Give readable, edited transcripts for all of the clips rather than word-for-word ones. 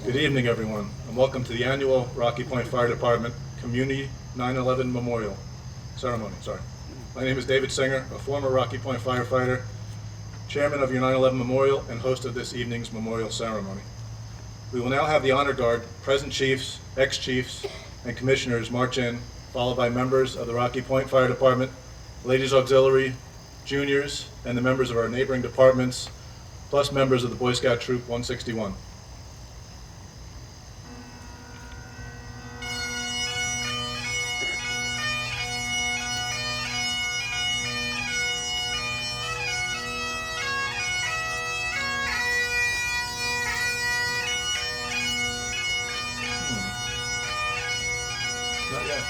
Good evening, everyone, and welcome to the annual Rocky Point Fire Department Community 9/11 Memorial Ceremony. My name is David Singer, a former Rocky Point firefighter, chairman of your 9/11 Memorial, and host of this evening's memorial ceremony. We will now have the honor guard, present chiefs, ex-chiefs, and commissioners march in, followed by members of the Rocky Point Fire Department, Ladies Auxiliary, juniors, and the members of our neighboring departments, plus members of the Boy Scout Troop 161. Not yet.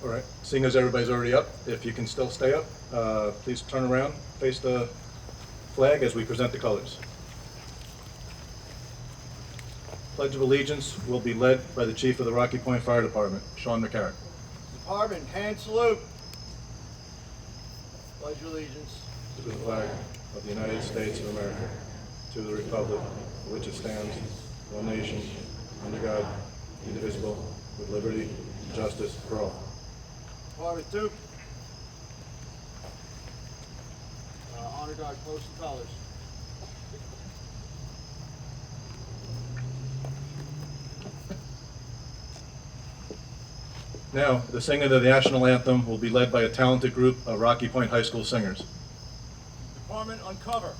All right, seeing as everybody's already up, if you can still stay up, please turn around, face the flag as we present the colors. Pledge of Allegiance will be led by the Chief of the Rocky Point Fire Department, Sean McCarrick. Department, hand salute. Pledge allegiance To the flag of the United States of America, to the republic for which it stands, one nation, under God, indivisible, with liberty and justice for all. Department 2. Honor guard, post the colors. Now, the singing of the national anthem will be led by a talented group of Rocky Point High School singers. Department, uncover.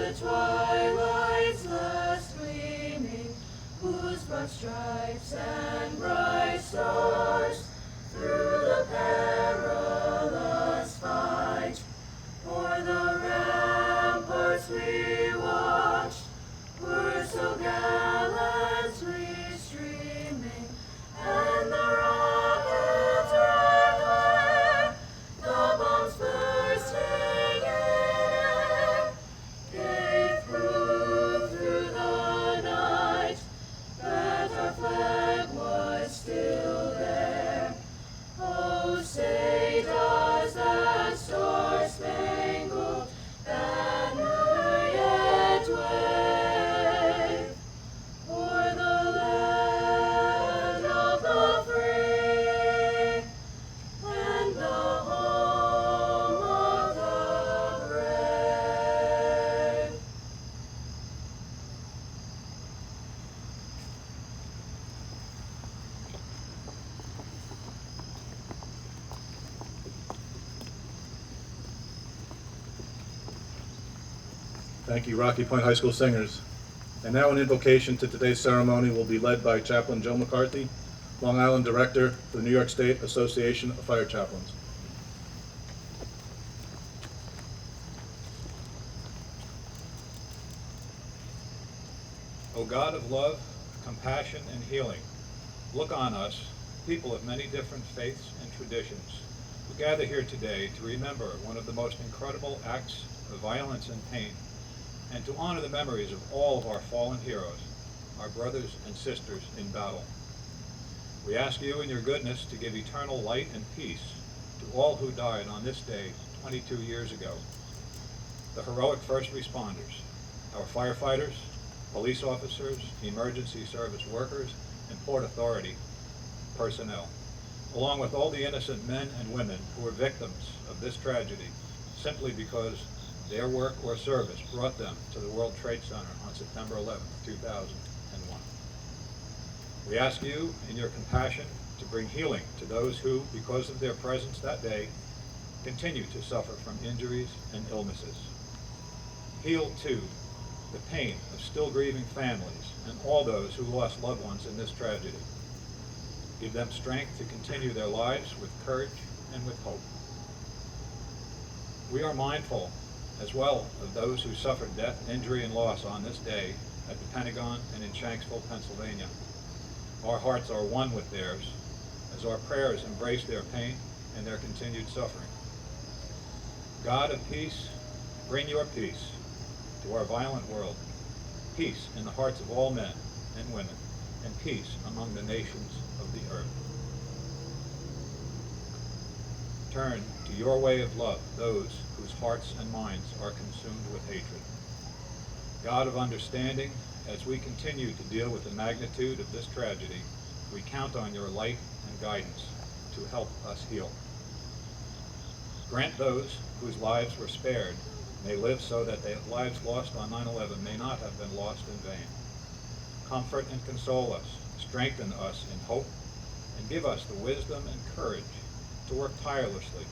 the twilight's last gleaming, whose broad stripes and bright stars through the perilous fight o'er the ramparts we watched were so gallantly streaming, and the rockets red glare, the bombs bursting in air, gave proof through the night that our flag was still there. Oh, say does that star-spangled banner yet wave o'er the land of the free and the home of the brave? Thank you, Rocky Point High School singers. And now an invocation to today's ceremony will be led by Chaplain Joe McCarthy, Long Island Director for the New York State Association of Fire Chaplains. O God of love, compassion, and healing, look on us, people of many different faiths and traditions, who gather here today to remember one of the most incredible acts of violence and pain, and to honor the memories of all of our fallen heroes, our brothers and sisters in battle. We ask you in your goodness to give eternal light and peace to all who died on this day 22 years ago. The heroic first responders, our firefighters, police officers, emergency service workers, and Port Authority personnel, along with all the innocent men and women who were victims of this tragedy simply because their work or service brought them to the World Trade Center on September 11, 2001. We ask you, in your compassion, to bring healing to those who, because of their presence that day, continue to suffer from injuries and illnesses. Heal, too, the pain of still grieving families and all those who lost loved ones in this tragedy. Give them strength to continue their lives with courage and with hope. We are mindful as well of those who suffered death, injury, and loss on this day at the Pentagon and in Shanksville, Pennsylvania. Our hearts are one with theirs as our prayers embrace their pain and their continued suffering. God of peace, bring your peace to our violent world, peace in the hearts of all men and women, and peace among the nations of the earth. Turn to your way of love those whose hearts and minds are consumed with hatred. God of understanding, as we continue to deal with the magnitude of this tragedy, we count on your light and guidance to help us heal. Grant those whose lives were spared may live so that the lives lost on 9/11 may not have been lost in vain. Comfort and console us, strengthen us in hope, and give us the wisdom and courage to work tirelessly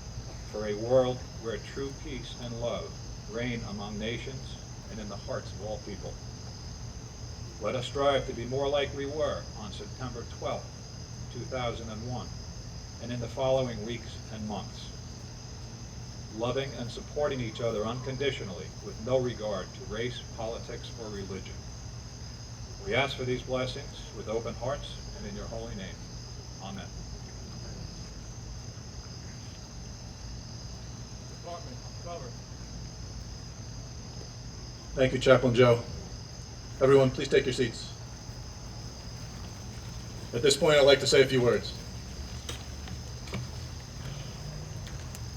for a world where true peace and love reign among nations and in the hearts of all people. Let us strive to be more like we were on September 12, 2001, and in the following weeks and months, loving and supporting each other unconditionally with no regard to race, politics, or religion. We ask for these blessings with open hearts and in your holy name. Amen. Department, cover. Thank you, Chaplain Joe. Everyone, please take your seats. At this point, I'd like to say a few words.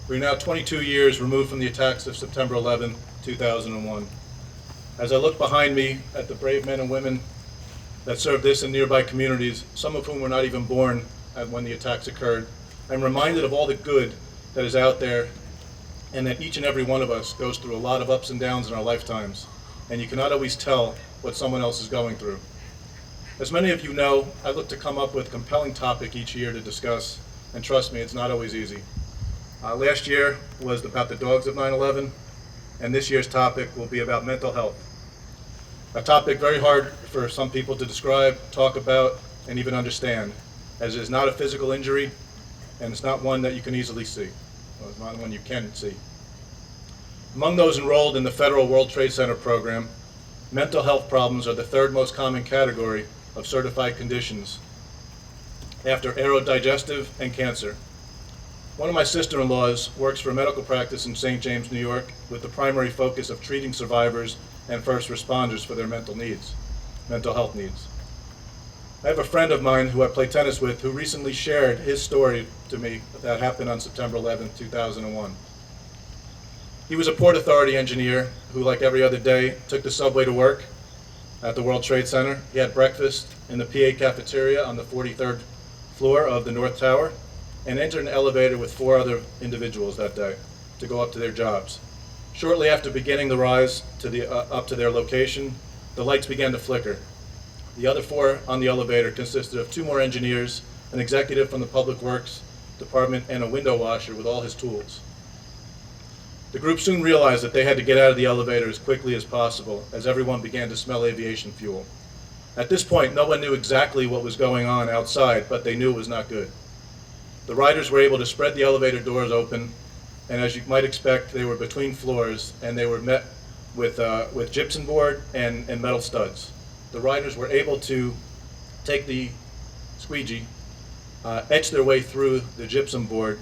We're now 22 years removed from the attacks of September 11, 2001. As I look behind me at the brave men and women that served this and nearby communities, some of whom were not even born when the attacks occurred, I'm reminded of all the good that is out there, and that each and every one of us goes through a lot of ups and downs in our lifetimes, and you cannot always tell what someone else is going through. As many of you know, I look to come up with a compelling topic each year to discuss, and trust me, it's not always easy. Last year was about the dogs of 9/11. and this year's topic will be about mental health. A topic very hard for some people to describe, talk about, and even understand, as it is not a physical injury, and it's not one that you can easily see. Well, it's not one you can see. Among those enrolled in the Federal World Trade Center program, mental health problems are the third most common category of certified conditions after aerodigestive and cancer. One of my sister-in-laws works for a medical practice in St. James, New York, with the primary focus of treating survivors and first responders for their mental health needs. I have a friend of mine who I play tennis with who recently shared his story to me that happened on September 11, 2001. He was a Port Authority engineer who, like every other day, took the subway to work at the World Trade Center. He had breakfast in the PA cafeteria on the 43rd floor of the North Tower and entered an elevator with 4 other individuals that day to go up to their jobs. Shortly after beginning the rise to up to their location, the lights began to flicker. The other 4 on the elevator consisted of 2 more engineers, an executive from the Public Works Department, and a window washer with all his tools. The group soon realized that they had to get out of the elevator as quickly as possible, as everyone began to smell aviation fuel. At this point, no one knew exactly what was going on outside, but they knew it was not good. The riders were able to spread the elevator doors open, and as you might expect, they were between floors, and they were met with gypsum board and metal studs. The riders were able to take the squeegee, etch their way through the gypsum board,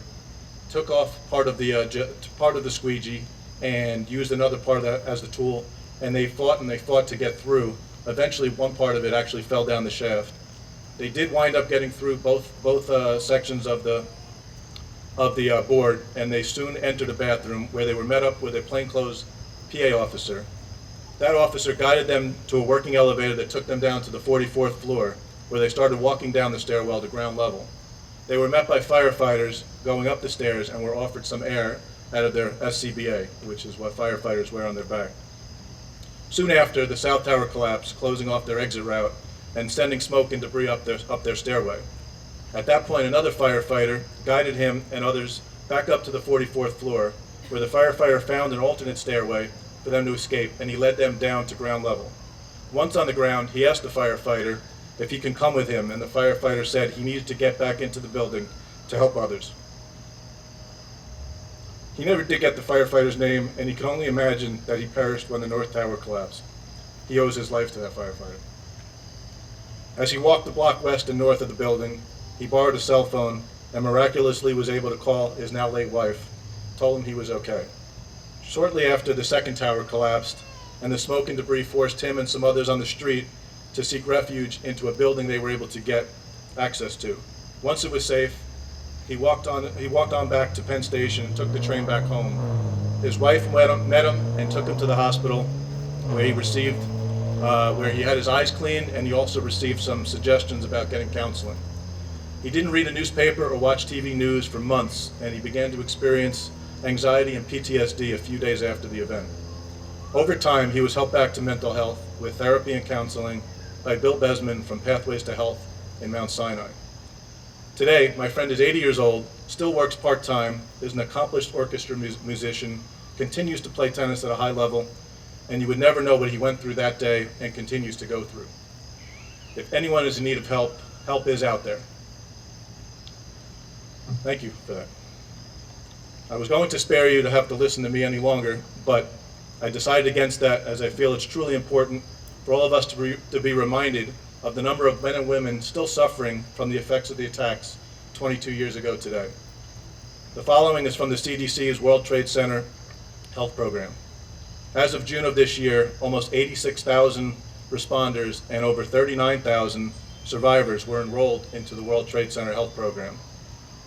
took off part of the squeegee and used another part of that as the tool, and they fought to get through. Eventually, one part of it actually fell down the shaft. They did wind up getting through both sections of the board, and they soon entered a bathroom where they were met up with a plainclothes PA officer. That officer guided them to a working elevator that took them down to the 44th floor, where they started walking down the stairwell to ground level. They were met by firefighters going up the stairs and were offered some air out of their SCBA, which is what firefighters wear on their back. Soon after, the South Tower collapsed, closing off their exit route and sending smoke and debris up their stairway. At that point, another firefighter guided him and others back up to the 44th floor, where the firefighter found an alternate stairway for them to escape, and he led them down to ground level. Once on the ground, he asked the firefighter if he can come with him, and the firefighter said he needed to get back into the building to help others. He never did get the firefighter's name, and he could only imagine that he perished when the North Tower collapsed. He owes his life to that firefighter. As he walked the block west and north of the building, he borrowed a cell phone and miraculously was able to call his now late wife, told him he was okay. Shortly after, the second tower collapsed, and the smoke and debris forced him and some others on the street to seek refuge into a building they were able to get access to. Once it was safe, he walked on back to Penn Station and took the train back home. His wife met him and took him to the hospital, where he had his eyes cleaned, and he also received some suggestions about getting counseling. He didn't read a newspaper or watch TV news for months, and he began to experience anxiety and PTSD a few days after the event. Over time, he was helped back to mental health with therapy and counseling by Bill Besman from Pathways to Health in Mount Sinai. Today, my friend is 80 years old, still works part-time, is an accomplished orchestra musician, continues to play tennis at a high level, and you would never know what he went through that day and continues to go through. If anyone is in need of help, help is out there. Thank you for that. I was going to spare you to have to listen to me any longer, but I decided against that, as I feel it's truly important for all of us to be reminded of the number of men and women still suffering from the effects of the attacks 22 years ago today. The following is from the CDC's World Trade Center Health Program. As of June of this year, almost 86,000 responders and over 39,000 survivors were enrolled into the World Trade Center Health Program.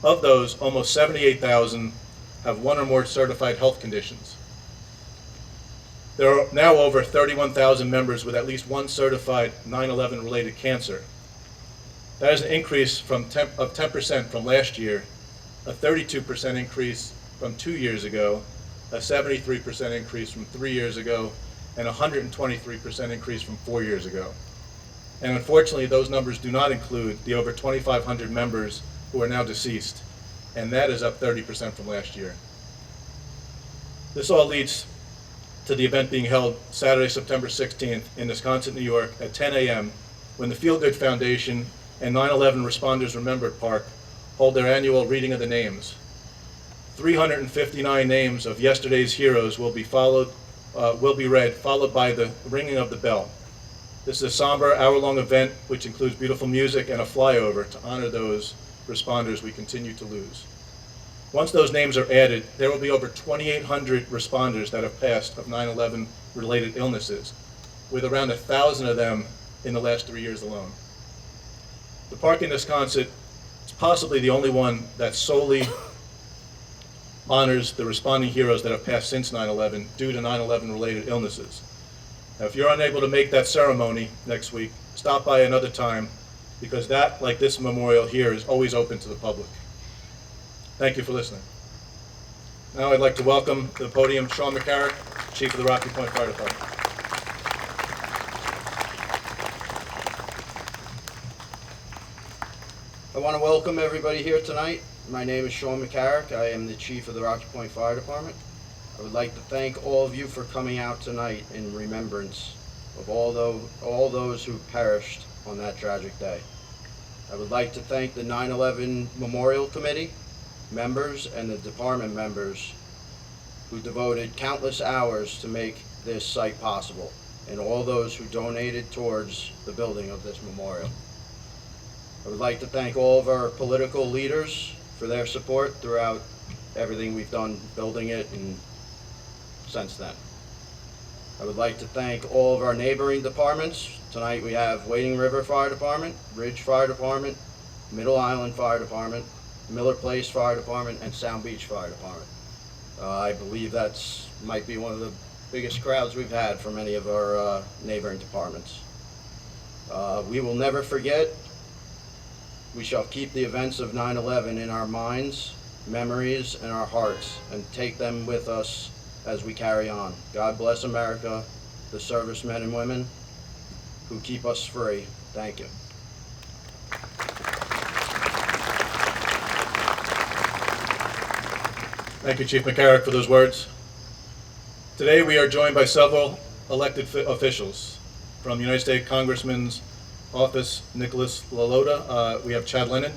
Of those, almost 78,000 have one or more certified health conditions. There are now over 31,000 members with at least one certified 9/11 related cancer. That is an increase of 10% from last year, a 32% increase from 2 years ago, a 73% increase from 3 years ago, and a 123% increase from 4 years ago. And unfortunately, those numbers do not include the over 2,500 members who are now deceased, and that is up 30% from last year. This all leads to the event being held Saturday, September 16th in Wisconsin, New York at 10 a.m. when the Feel Good Foundation and 9/11 Responders Remembered Park hold their annual reading of the names. 359 names of yesterday's heroes will be read, followed by the ringing of the bell. This is a somber hour-long event which includes beautiful music and a flyover to honor those responders we continue to lose. Once those names are added, there will be over 2,800 responders that have passed of 9/11 related illnesses, with around 1,000 of them in the last 3 years alone. The park in Wisconsin is possibly the only one that solely honors the responding heroes that have passed since 9/11 due to 9/11 related illnesses. Now, if you're unable to make that ceremony next week, stop by another time, because that, like this memorial here, is always open to the public. Thank you for listening. Now I'd like to welcome to the podium Sean McCarrick, Chief of the Rocky Point Fire Department. I want to welcome everybody here tonight. My name is Sean McCarrick. I am the Chief of the Rocky Point Fire Department. I would like to thank all of you for coming out tonight in remembrance of all those who perished on that tragic day. I would like to thank the 9/11 Memorial Committee members and the department members who devoted countless hours to make this site possible, and all those who donated towards the building of this memorial. I would like to thank all of our political leaders for their support throughout everything we've done building it and since then. I would like to thank all of our neighboring departments. Tonight we have Wading River Fire Department, Ridge Fire Department, Middle Island Fire Department, Miller Place Fire Department, and Sound Beach Fire Department. I believe that's might be one of the biggest crowds we've had from any of our neighboring departments. We will never forget. We shall keep the events of 9/11 in our minds, memories, and our hearts, and take them with us as we carry on. God bless America, the servicemen and women who keep us free. Thank you. Thank you, Chief McCarrick, for those words. Today we are joined by several elected officials from United States Congressman's Office, Nicholas Lalota. We have Chad Lennon.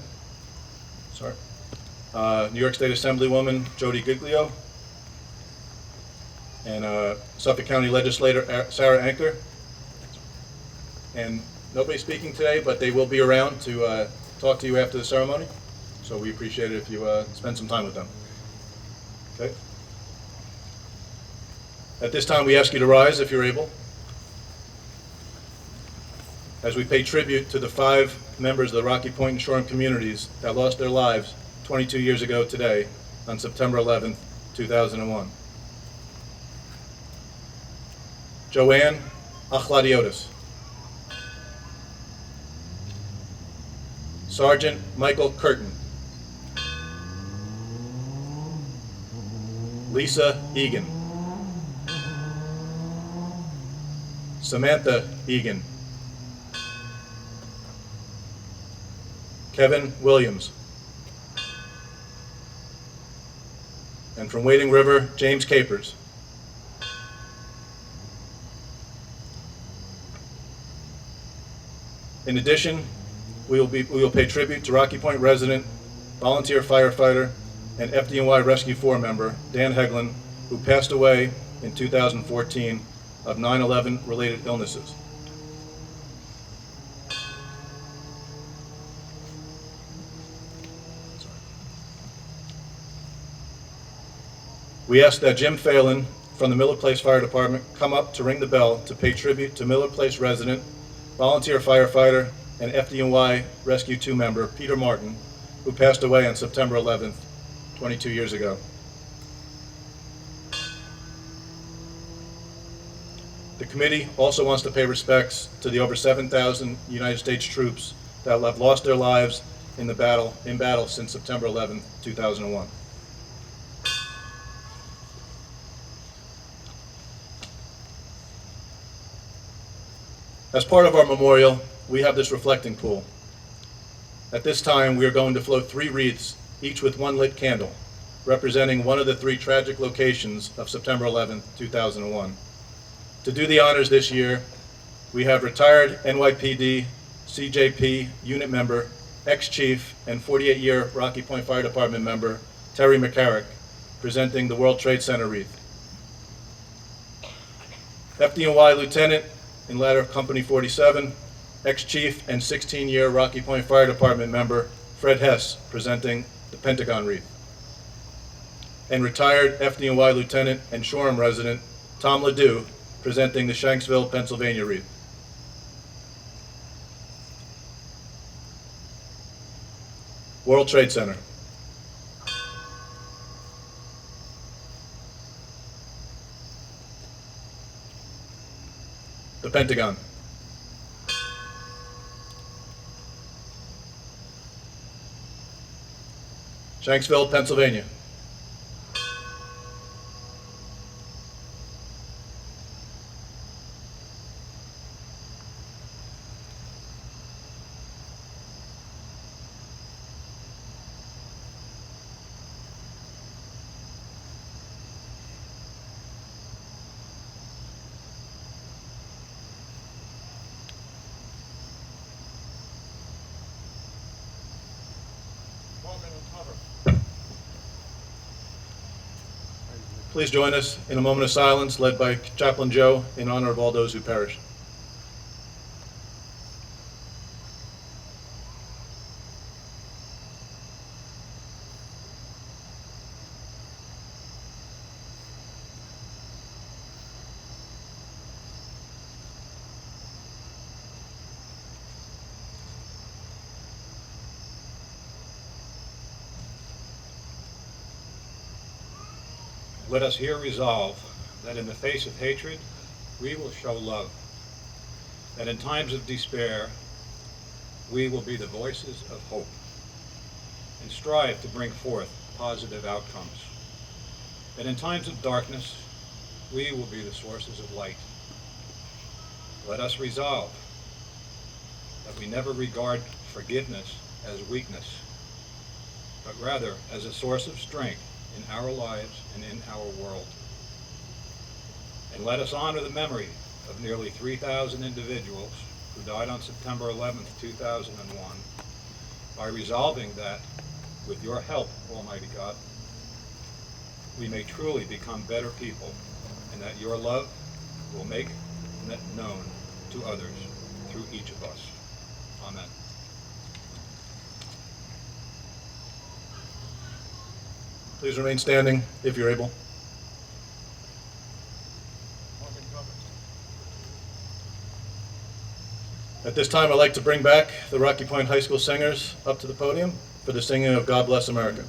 New York State Assemblywoman Jody Giglio. And Suffolk County Legislator Sarah Anker. And nobody's speaking today, but they will be around to talk to you after the ceremony. So we appreciate it if you spend some time with them. Okay. At this time, we ask you to rise if you're able, as we pay tribute to the 5 members of the Rocky Point and Shoreham communities that lost their lives 22 years ago today on September 11th, 2001. Joanne Achladiotis. Sergeant Michael Curtin. Lisa Egan. Samantha Egan. Kevin Williams. And from Wading River, James Capers. In addition, we will pay tribute to Rocky Point resident, volunteer firefighter, and FDNY Rescue 4 member, Dan Heglin, who passed away in 2014 of 9/11 related illnesses. We ask that Jim Phelan from the Miller Place Fire Department come up to ring the bell to pay tribute to Miller Place resident, volunteer firefighter, and FDNY Rescue 2 member, Peter Martin, who passed away on September 11th, 22 years ago. The committee also wants to pay respects to the over 7,000 United States troops that have lost their lives in battle since September 11th, 2001. As part of our memorial, we have this reflecting pool. At this time, we are going to float 3 wreaths, each with 1 lit candle, representing one of the 3 tragic locations of September 11th, 2001. To do the honors this year, we have retired NYPD CJP unit member, ex-chief, and 48-year Rocky Point Fire Department member, Terry McCarrick, presenting the World Trade Center wreath. FDNY Lieutenant in Ladder Company 47, ex-chief and 16-year Rocky Point Fire Department member, Fred Hess, presenting the Pentagon wreath. And retired FDNY Lieutenant and Shoreham resident, Tom Ledoux, presenting the Shanksville, Pennsylvania wreath. World Trade Center. The Pentagon. Shanksville, Pennsylvania. Please join us in a moment of silence led by Chaplain Joe in honor of all those who perished. Let us here resolve that in the face of hatred, we will show love. That in times of despair, we will be the voices of hope and strive to bring forth positive outcomes. That in times of darkness, we will be the sources of light. Let us resolve that we never regard forgiveness as weakness, but rather as a source of strength in our lives and in our world. And let us honor the memory of nearly 3,000 individuals who died on September 11th, 2001, by resolving that, with your help, Almighty God, we may truly become better people, and that your love will make it known to others through each of us. Amen. Please remain standing if you're able. At this time, I'd like to bring back the Rocky Point High School singers up to the podium for the singing of God Bless America.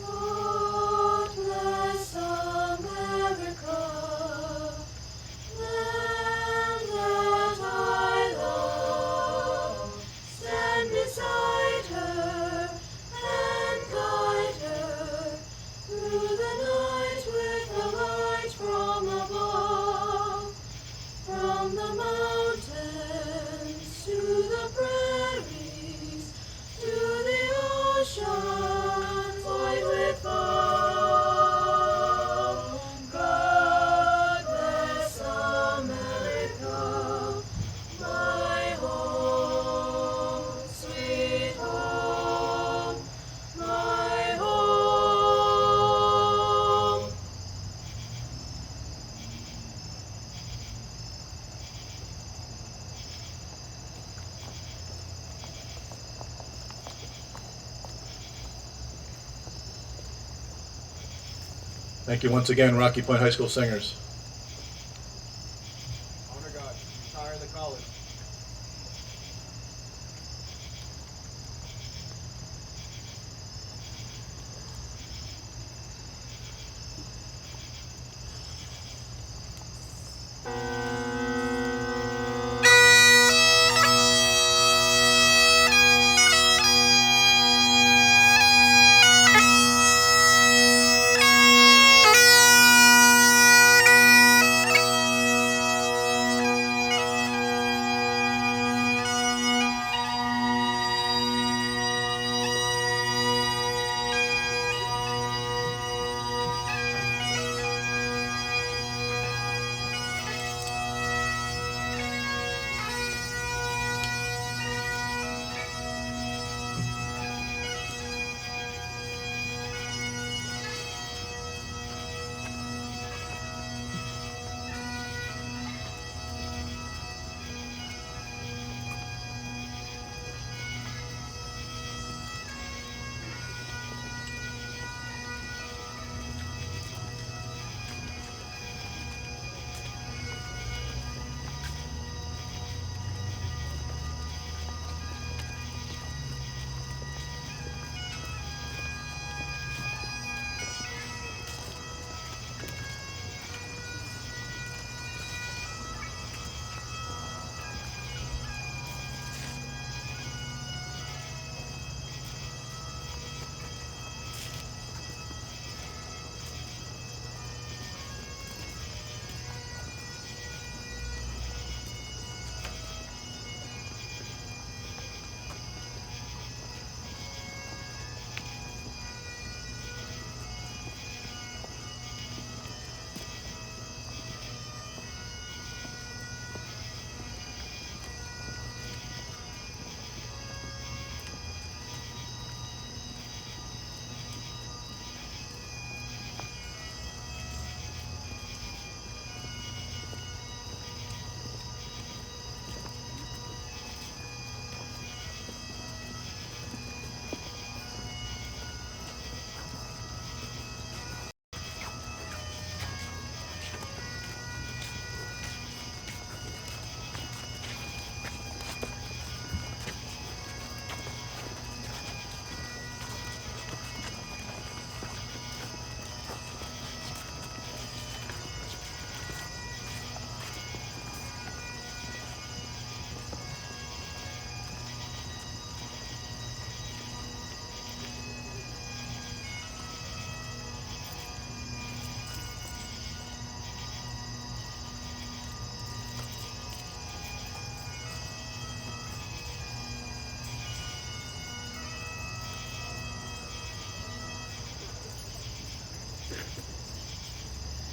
God bless America, land that I love. Stand beside her and guide her through the night with the light from above. From the mountains to the prairies to the ocean, fight with love. God bless America, my home, sweet home, my home. Thank you once again, Rocky Point High School singers. Honor God. Retire the college.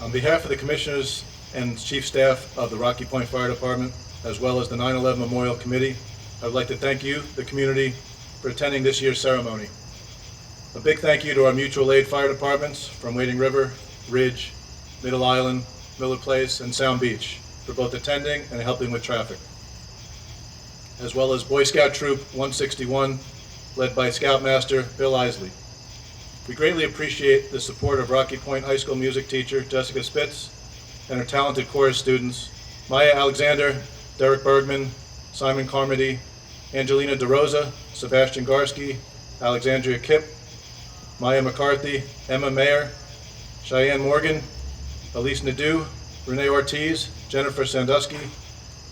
On behalf of the Commissioners and Chief Staff of the Rocky Point Fire Department, as well as the 9/11 Memorial Committee, I would like to thank you, the community, for attending this year's ceremony. A big thank you to our mutual aid fire departments from Wading River, Ridge, Middle Island, Miller Place, and Sound Beach for both attending and helping with traffic, as well as Boy Scout Troop 161, led by Scoutmaster Bill Isley. We greatly appreciate the support of Rocky Point High School music teacher Jessica Spitz and her talented chorus students, Maya Alexander, Derek Bergman, Simon Carmody, Angelina DeRosa, Sebastian Garski, Alexandria Kipp, Maya McCarthy, Emma Mayer, Cheyenne Morgan, Elise Nadeau, Renee Ortiz, Jennifer Sandusky,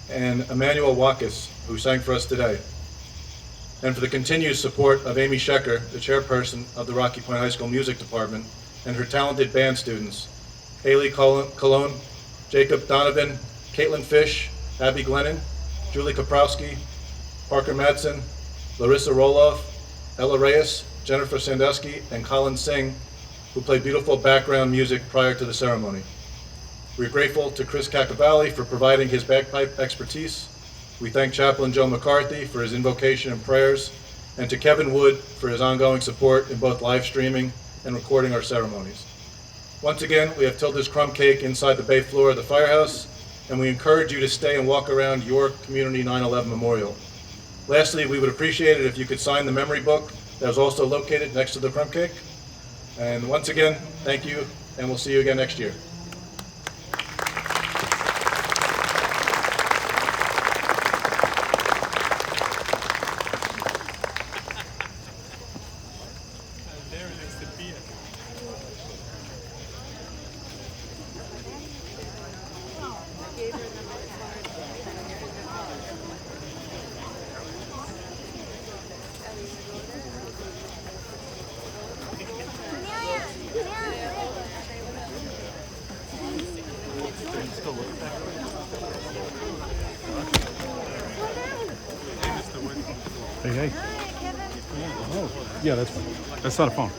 and Emmanuel Wackes, who sang for us today. And for the continued support of Amy Schecker, the chairperson of the Rocky Point High School Music Department, and her talented band students, Haley Cologne, Jacob Donovan, Caitlin Fish, Abby Glennon, Julie Kaprowski, Parker Madsen, Larissa Roloff, Ella Reyes, Jennifer Sandusky, and Colin Singh, who played beautiful background music prior to the ceremony. We're grateful to Chris Cacavalli for providing his bagpipe expertise. We thank Chaplain Joe McCarthy for his invocation and prayers, and to Kevin Wood for his ongoing support in both live streaming and recording our ceremonies. Once again, we have Tilda's Crumb Cake inside the bay floor of the firehouse, and we encourage you to stay and walk around your community 9/11 memorial. Lastly, we would appreciate it if you could sign the memory book that is also located next to the crumb cake. And once again, thank you, and we'll see you again next year. Hey, hey. Oh, yeah, that's fine. That's not a phone.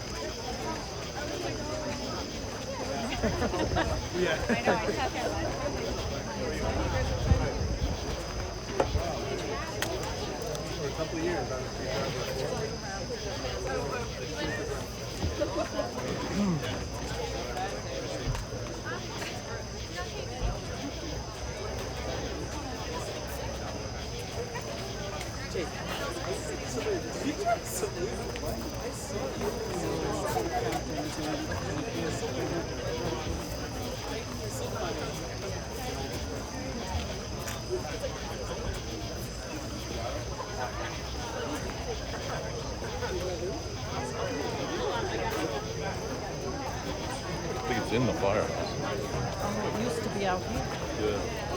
I think it's in the firehouse. It used to be out here. Yeah.